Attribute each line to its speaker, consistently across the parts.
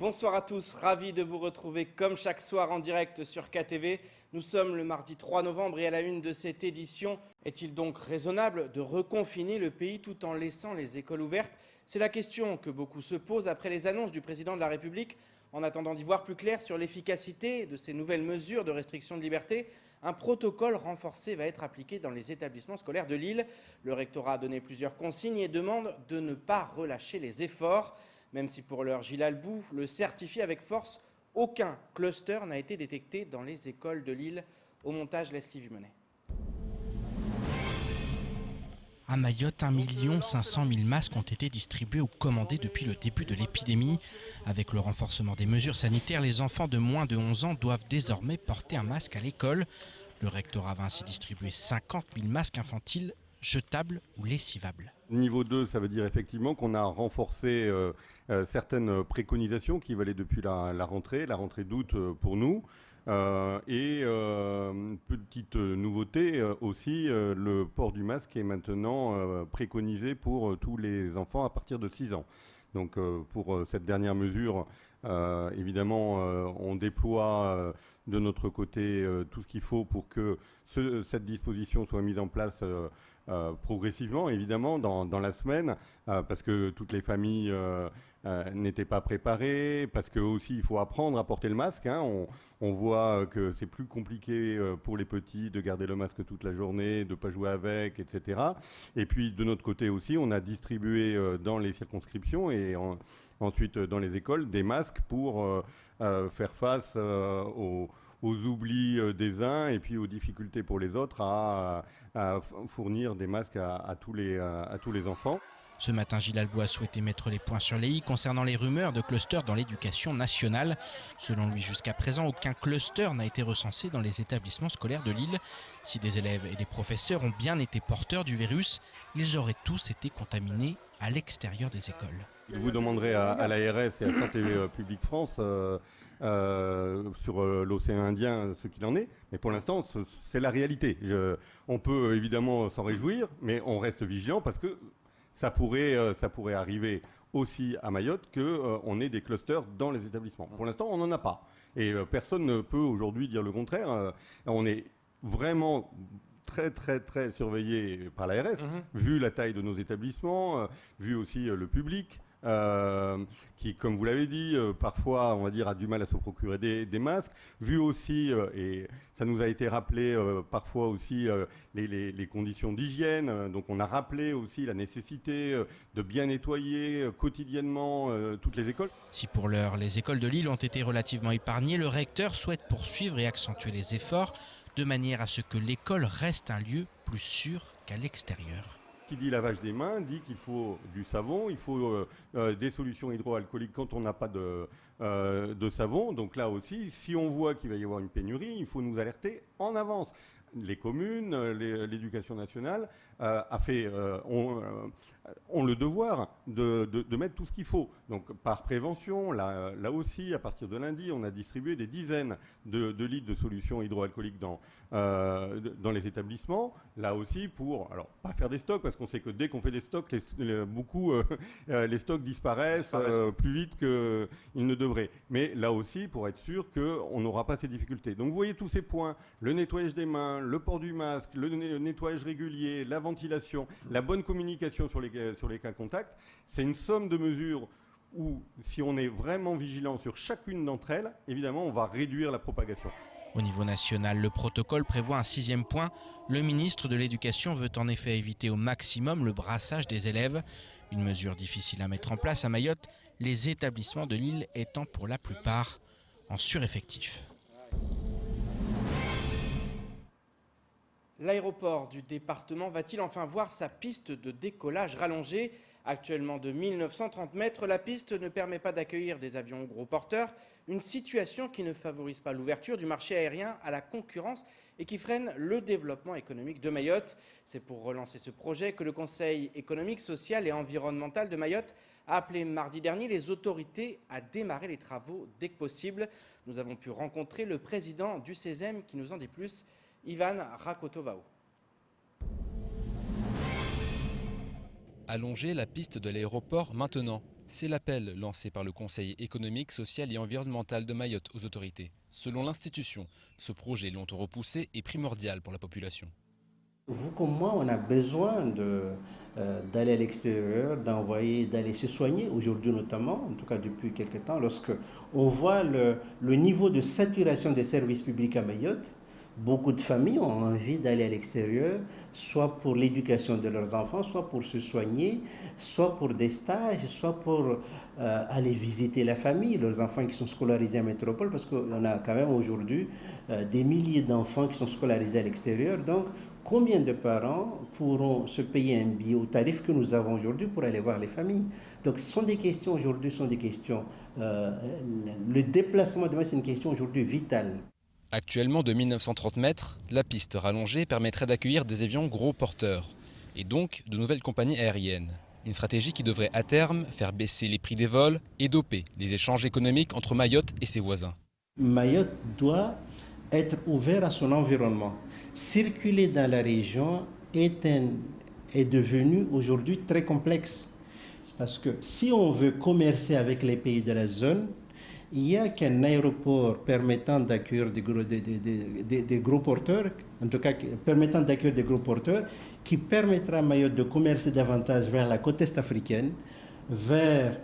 Speaker 1: Bonsoir à tous, ravi de vous retrouver comme chaque soir en direct sur KTV. Nous sommes le mardi 3 novembre et à la une de cette édition. Est-il donc raisonnable de reconfiner le pays tout en laissant les écoles ouvertes? C'est la question que beaucoup se posent après les annonces du président de la République. En attendant d'y voir plus clair sur l'efficacité de ces nouvelles mesures de restriction de liberté, un protocole renforcé va être appliqué dans les établissements scolaires de Lille. Le rectorat a donné plusieurs consignes et demande de ne pas relâcher les efforts. Même si pour l'heure, Gilles Albou le certifie avec force, aucun cluster n'a été détecté dans les écoles de Lille. Au montage, Leslie Vimenet.
Speaker 2: À Mayotte, 1 500 000 masques ont été distribués ou commandés depuis le début de l'épidémie. Avec le renforcement des mesures sanitaires, les enfants de moins de 11 ans doivent désormais porter un masque à l'école. Le rectorat va ainsi distribuer 50 000 masques infantiles, jetables ou lessivables.
Speaker 3: Niveau 2, ça veut dire effectivement qu'on a renforcé certaines préconisations qui valaient depuis la rentrée d'août pour nous. Petite nouveauté aussi, le port du masque est maintenant préconisé pour tous les enfants à partir de 6 ans. Donc pour cette dernière mesure, évidemment, on déploie de notre côté tout ce qu'il faut pour que cette disposition soit mise en place progressivement, évidemment, dans la semaine, parce que toutes les familles n'étaient pas préparées, parce que aussi il faut apprendre à porter le masque. On voit que c'est plus compliqué pour les petits de garder le masque toute la journée, de ne pas jouer avec, etc. Et puis de notre côté aussi, on a distribué dans les circonscriptions et ensuite dans les écoles des masques pour faire face aux oublis des uns et puis aux difficultés pour les autres à fournir des masques à tous les enfants.
Speaker 2: Ce matin, Gilles Albou a souhaité mettre les points sur les i concernant les rumeurs de clusters dans l'éducation nationale. Selon lui, jusqu'à présent, aucun cluster n'a été recensé dans les établissements scolaires de Lille. Si des élèves et des professeurs ont bien été porteurs du virus, ils auraient tous été contaminés à l'extérieur des écoles.
Speaker 3: Je vous demanderai à l'ARS et à Santé publique France sur l'océan Indien ce qu'il en est. Mais pour l'instant, c'est la réalité. On peut évidemment s'en réjouir, mais on reste vigilant parce que ça pourrait arriver aussi à Mayotte qu'on ait des clusters dans les établissements. Pour l'instant, on n'en a pas. Et personne ne peut aujourd'hui dire le contraire. On est vraiment très surveillé par l'ARS, vu la taille de nos établissements, vu aussi le public. Qui, comme vous l'avez dit, parfois, on va dire, a du mal à se procurer des masques, vu aussi, et ça nous a été rappelé parfois aussi les conditions d'hygiène. Donc on a rappelé aussi la nécessité de bien nettoyer quotidiennement toutes les écoles.
Speaker 2: Si pour l'heure, les écoles de Lille ont été relativement épargnées, le recteur souhaite poursuivre et accentuer les efforts de manière à ce que l'école reste un lieu plus sûr qu'à l'extérieur.
Speaker 3: Qui dit lavage des mains dit qu'il faut du savon, il faut des solutions hydroalcooliques quand on n'a pas de savon. Donc là aussi, si on voit qu'il va y avoir une pénurie, il faut nous alerter en avance. Les communes, l'éducation nationale ont le devoir de mettre tout ce qu'il faut. Donc par prévention, là aussi, à partir de lundi, on a distribué des dizaines de litres de solutions hydroalcooliques dans les établissements. Là aussi, pour, alors pas faire des stocks, parce qu'on sait que dès qu'on fait des stocks, les stocks disparaissent plus vite qu'ils ne devraient. Mais là aussi, pour être sûr qu'on n'aura pas ces difficultés. Donc vous voyez tous ces points, le nettoyage des mains, le port du masque, le nettoyage régulier, la ventilation, la bonne communication sur les cas contacts, c'est une somme de mesures où, si on est vraiment vigilant sur chacune d'entre elles, évidemment, on va réduire la propagation.
Speaker 2: Au niveau national, le protocole prévoit un 6e point. Le ministre de l'Éducation veut en effet éviter au maximum le brassage des élèves. Une mesure difficile à mettre en place à Mayotte, les établissements de Lille étant pour la plupart en sureffectif.
Speaker 1: L'aéroport du département va-t-il enfin voir sa piste de décollage rallongée? Actuellement de 1930 mètres, la piste ne permet pas d'accueillir des avions gros porteurs, une situation qui ne favorise pas l'ouverture du marché aérien à la concurrence et qui freine le développement économique de Mayotte. C'est pour relancer ce projet que le Conseil économique, social et environnemental de Mayotte a appelé mardi dernier les autorités à démarrer les travaux dès que possible. Nous avons pu rencontrer le président du CESEM qui nous en dit plus, Ivan Rakotovao.
Speaker 4: Allonger la piste de l'aéroport maintenant. C'est l'appel lancé par le Conseil économique, social et environnemental de Mayotte aux autorités. Selon l'institution, ce projet longtemps repoussé est primordial pour la population.
Speaker 5: Vous comme moi, on a besoin d'aller à l'extérieur, d'aller se soigner, aujourd'hui notamment, en tout cas depuis quelques temps, lorsque on voit le niveau de saturation des services publics à Mayotte. Beaucoup de familles ont envie d'aller à l'extérieur, soit pour l'éducation de leurs enfants, soit pour se soigner, soit pour des stages, soit pour aller visiter la famille, leurs enfants qui sont scolarisés en métropole, parce qu'on a quand même aujourd'hui des milliers d'enfants qui sont scolarisés à l'extérieur. Donc, combien de parents pourront se payer un billet au tarif que nous avons aujourd'hui pour aller voir les familles? Donc, ce sont des questions aujourd'hui, le déplacement demain, c'est une question aujourd'hui vitale.
Speaker 4: Actuellement de 1930 mètres, la piste rallongée permettrait d'accueillir des avions gros porteurs et donc de nouvelles compagnies aériennes. Une stratégie qui devrait à terme faire baisser les prix des vols et doper les échanges économiques entre Mayotte et ses voisins.
Speaker 5: Mayotte doit être ouvert à son environnement. Circuler dans la région est devenu aujourd'hui très complexe. Parce que si on veut commercer avec les pays de la zone, il n'y a qu'un aéroport permettant d'accueillir des gros porteurs, en tout cas permettant d'accueillir des gros porteurs, qui permettra à Mayotte de commercer davantage vers la côte est africaine, vers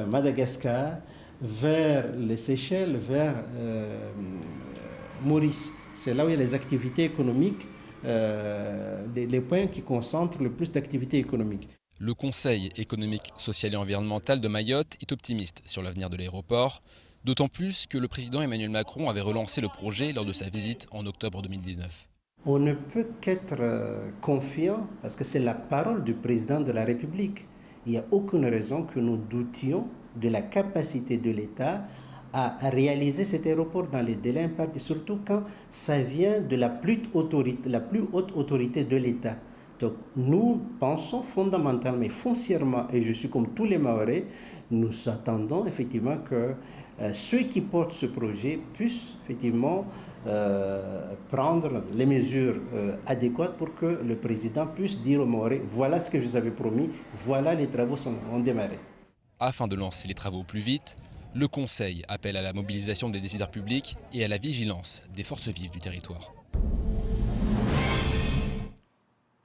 Speaker 5: Madagascar, vers les Seychelles, vers Maurice. C'est là où il y a les activités économiques, les points qui concentrent le plus d'activités économiques.
Speaker 4: Le Conseil économique, social et environnemental de Mayotte est optimiste sur l'avenir de l'aéroport, d'autant plus que le président Emmanuel Macron avait relancé le projet lors de sa visite en octobre 2019.
Speaker 5: On ne peut qu'être confiant parce que c'est la parole du président de la République. Il n'y a aucune raison que nous doutions de la capacité de l'État à réaliser cet aéroport dans les délais impartis, surtout quand ça vient de la plus haute autorité de l'État. Donc nous pensons fondamentalement et foncièrement, et je suis comme tous les Mahorais, nous attendons effectivement que ceux qui portent ce projet puissent effectivement prendre les mesures adéquates pour que le président puisse dire aux Mahorais, voilà ce que je vous avais promis, voilà les travaux ont démarré.
Speaker 4: Afin de lancer les travaux plus vite, le Conseil appelle à la mobilisation des décideurs publics et à la vigilance des forces vives du territoire.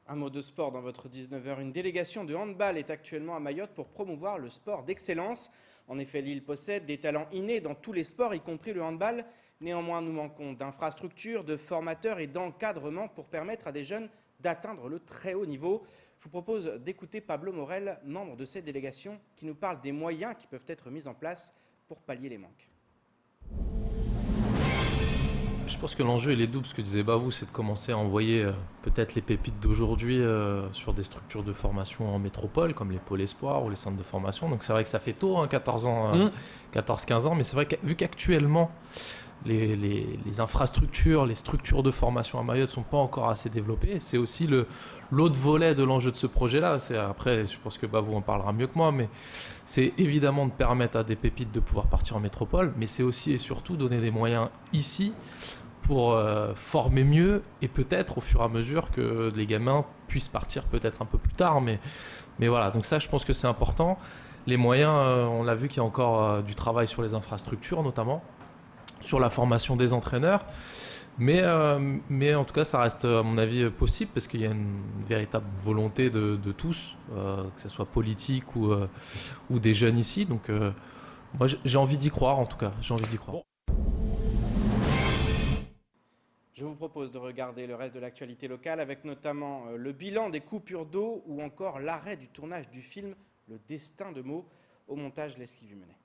Speaker 1: Un mot de sport dans votre 19h. Une délégation de handball est actuellement à Mayotte pour promouvoir le sport d'excellence. En effet, l'île possède des talents innés dans tous les sports, y compris le handball. Néanmoins, nous manquons d'infrastructures, de formateurs et d'encadrement pour permettre à des jeunes d'atteindre le très haut niveau. Je vous propose d'écouter Pablo Morel, membre de cette délégation, qui nous parle des moyens qui peuvent être mis en place pour pallier les manques.
Speaker 6: Je pense que l'enjeu il est double, ce que disait Bavou, c'est de commencer à envoyer peut-être les pépites d'aujourd'hui sur des structures de formation en métropole, comme les pôles espoirs ou les centres de formation. Donc c'est vrai que ça fait tôt, 14 ans, 14-15 ans, mais c'est vrai que vu qu'actuellement, les infrastructures, les structures de formation à Mayotte ne sont pas encore assez développées, c'est aussi l'autre volet de l'enjeu de ce projet-là. Après, je pense que Bavou en parlera mieux que moi, mais c'est évidemment de permettre à des pépites de pouvoir partir en métropole, mais c'est aussi et surtout donner des moyens ici pour former mieux et peut-être au fur et à mesure que les gamins puissent partir peut-être un peu plus tard. Mais voilà, donc ça je pense que c'est important. Les moyens, on l'a vu qu'il y a encore du travail sur les infrastructures notamment, sur la formation des entraîneurs. Mais en tout cas ça reste à mon avis possible parce qu'il y a une véritable volonté de tous, que ce soit politique ou des jeunes ici. Donc moi j'ai envie d'y croire en tout cas, j'ai envie d'y croire.
Speaker 1: Bon. Je vous propose de regarder le reste de l'actualité locale avec notamment le bilan des coupures d'eau ou encore l'arrêt du tournage du film Le Destin de Meaux. Au montage, Leslie Vumenet.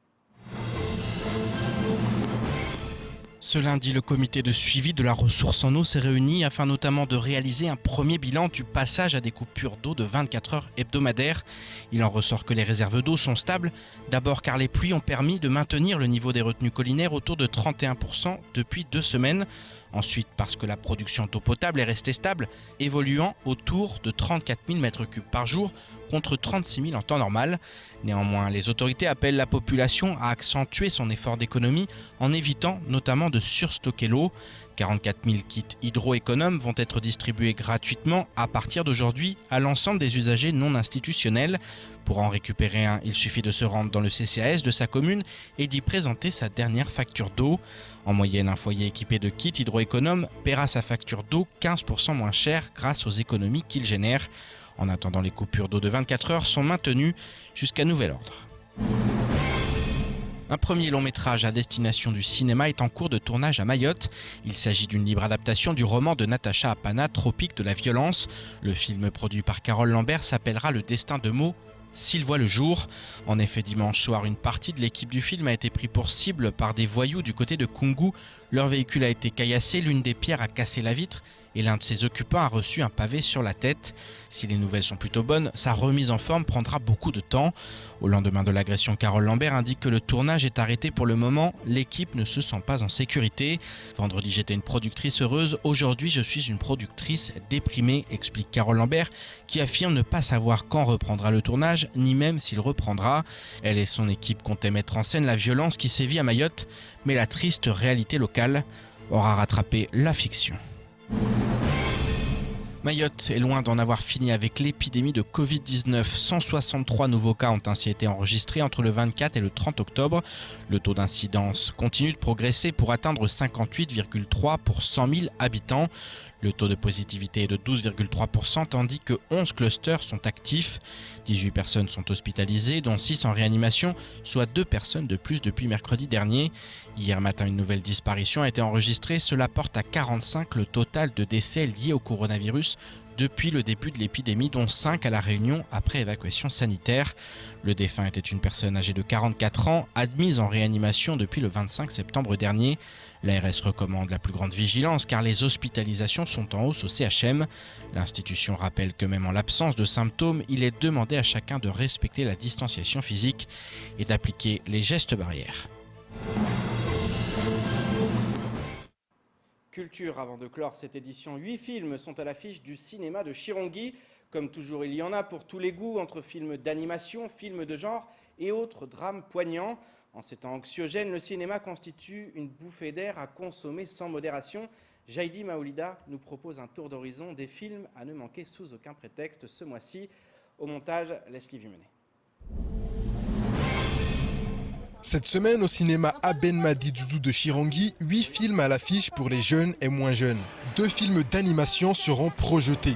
Speaker 2: Ce lundi, le comité de suivi de la ressource en eau s'est réuni afin notamment de réaliser un premier bilan du passage à des coupures d'eau de 24 heures hebdomadaires. Il en ressort que les réserves d'eau sont stables, d'abord car les pluies ont permis de maintenir le niveau des retenues collinaires autour de 31% depuis 2 semaines. Ensuite parce que la production d'eau potable est restée stable, évoluant autour de 34 000 m3 par jour contre 36 000 en temps normal. Néanmoins, les autorités appellent la population à accentuer son effort d'économie en évitant notamment de surstocker l'eau. 44 000 kits hydroéconomes vont être distribués gratuitement à partir d'aujourd'hui à l'ensemble des usagers non institutionnels. Pour en récupérer un, il suffit de se rendre dans le CCAS de sa commune et d'y présenter sa dernière facture d'eau. En moyenne, un foyer équipé de kits hydroéconomes paiera sa facture d'eau 15% moins chère grâce aux économies qu'il génère. En attendant, les coupures d'eau de 24 heures sont maintenues jusqu'à nouvel ordre. Un premier long métrage à destination du cinéma est en cours de tournage à Mayotte. Il s'agit d'une libre adaptation du roman de Natacha Apana, Tropique de la violence. Le film produit par Carole Lambert s'appellera Le destin de Mo s'il voit le jour. En effet, dimanche soir, une partie de l'équipe du film a été prise pour cible par des voyous du côté de Kungu. Leur véhicule a été caillassé, l'une des pierres a cassé la vitre et l'un de ses occupants a reçu un pavé sur la tête. Si les nouvelles sont plutôt bonnes, sa remise en forme prendra beaucoup de temps. Au lendemain de l'agression, Carole Lambert indique que le tournage est arrêté pour le moment. L'équipe ne se sent pas en sécurité. Vendredi, j'étais une productrice heureuse. Aujourd'hui, je suis une productrice déprimée, explique Carole Lambert, qui affirme ne pas savoir quand reprendra le tournage, ni même s'il reprendra. Elle et son équipe comptaient mettre en scène la violence qui sévit à Mayotte, mais la triste réalité locale aura rattrapé la fiction. Mayotte est loin d'en avoir fini avec l'épidémie de Covid-19. 163 nouveaux cas ont ainsi été enregistrés entre le 24 et le 30 octobre. Le taux d'incidence continue de progresser pour atteindre 58,3 pour 100 000 habitants. Le taux de positivité est de 12,3%, tandis que 11 clusters sont actifs. 18 personnes sont hospitalisées, dont 6 en réanimation, soit 2 personnes de plus depuis mercredi dernier. Hier matin, une nouvelle disparition a été enregistrée. Cela porte à 45 le total de décès liés au coronavirus depuis le début de l'épidémie, dont 5 à La Réunion après évacuation sanitaire. Le défunt était une personne âgée de 44 ans, admise en réanimation depuis le 25 septembre dernier. L'ARS recommande la plus grande vigilance car les hospitalisations sont en hausse au CHM. L'institution rappelle que même en l'absence de symptômes, il est demandé à chacun de respecter la distanciation physique et d'appliquer les gestes barrières.
Speaker 1: Culture, avant de clore cette édition, 8 films sont à l'affiche du cinéma de Chirongui. Comme toujours, il y en a pour tous les goûts, entre films d'animation, films de genre et autres drames poignants. En ces temps anxiogènes, le cinéma constitue une bouffée d'air à consommer sans modération. Jaïdi Maoulida nous propose un tour d'horizon des films à ne manquer sous aucun prétexte ce mois-ci. Au montage, Leslie Vimenet.
Speaker 7: Cette semaine, au cinéma Aben Madi Doudou de Chirongui, 8 films à l'affiche pour les jeunes et moins jeunes. 2 films d'animation seront projetés.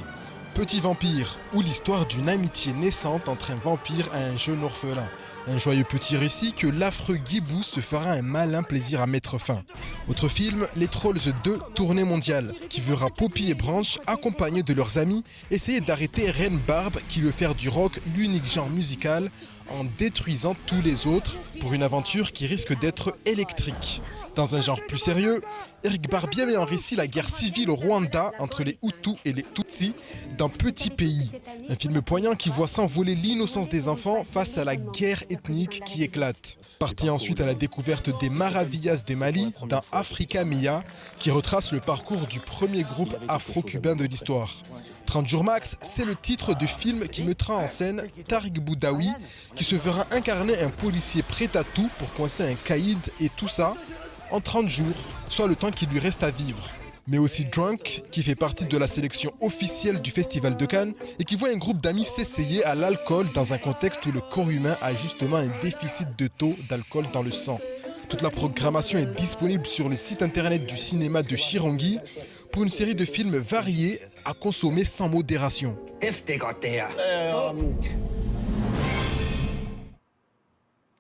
Speaker 7: Petit Vampire, ou l'histoire d'une amitié naissante entre un vampire et un jeune orphelin. Un joyeux petit récit que l'affreux Guibou se fera un malin plaisir à mettre fin. Autre film, Les Trolls 2, tournée mondiale, qui verra Poppy et Branch, accompagnés de leurs amis, essayer d'arrêter Reine Barbe qui veut faire du rock l'unique genre musical en détruisant tous les autres pour une aventure qui risque d'être électrique. Dans un genre plus sérieux, Eric Barbier met en récit la guerre civile au Rwanda entre les Hutus et les Tutsis dans Petit Pays. Un film poignant qui voit s'envoler l'innocence des enfants face à la guerre ethnique qui éclate. Parti ensuite à la découverte des Maravillas de Mali dans Africa Mia, qui retrace le parcours du premier groupe afro-cubain de l'histoire. 30 jours max, c'est le titre de film qui mettra en scène Tariq Boudaoui, qui se verra incarner un policier prêt à tout pour coincer un caïd et tout ça en 30 jours, soit le temps qu'il lui reste à vivre. Mais aussi Drunk, qui fait partie de la sélection officielle du Festival de Cannes et qui voit un groupe d'amis s'essayer à l'alcool dans un contexte où le corps humain a justement un déficit de taux d'alcool dans le sang. Toute la programmation est disponible sur le site internet du cinéma de Chirongui pour une série de films variés à consommer sans modération.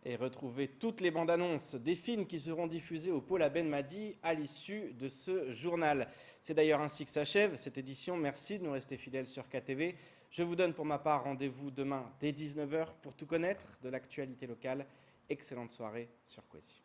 Speaker 1: Et retrouvez toutes les bandes annonces des films qui seront diffusés au pôle Aben Madi à l'issue de ce journal. C'est d'ailleurs ainsi que s'achève cette édition. Merci de nous rester fidèles sur KTV. Je vous donne pour ma part rendez-vous demain dès 19h pour tout connaître de l'actualité locale. Excellente soirée sur Kwesi.